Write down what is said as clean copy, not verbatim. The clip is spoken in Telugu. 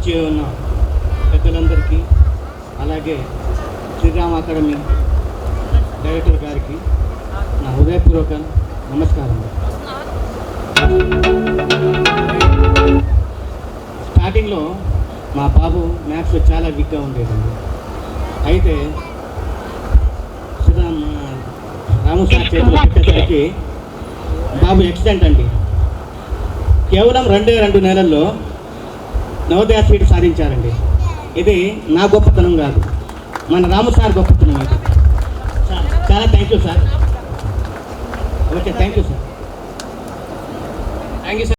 వచ్చి ఉన్న పెద్దలందరికీ, అలాగే శ్రీరామ్ అకాడమీ డైరెక్టర్ గారికి నా హృదయపూర్వక నమస్కారం. స్టార్టింగ్లో మా బాబు మ్యాథ్స్లో చాలా వీక్గా ఉండేదండి. అయితే రాము సార్ చేతిలో పెట్టేసరికి బాబు ఎక్సిడెంట్ అండి. కేవలం 2 నెలల్లో నవోదయ సీట్ సాధించారండి. ఇది నా గొప్పతనం కాదు, మన రాము సార్ గొప్పతనం. ఇది చాలా thank you sir. Okay, thank you sir. Thank you sir.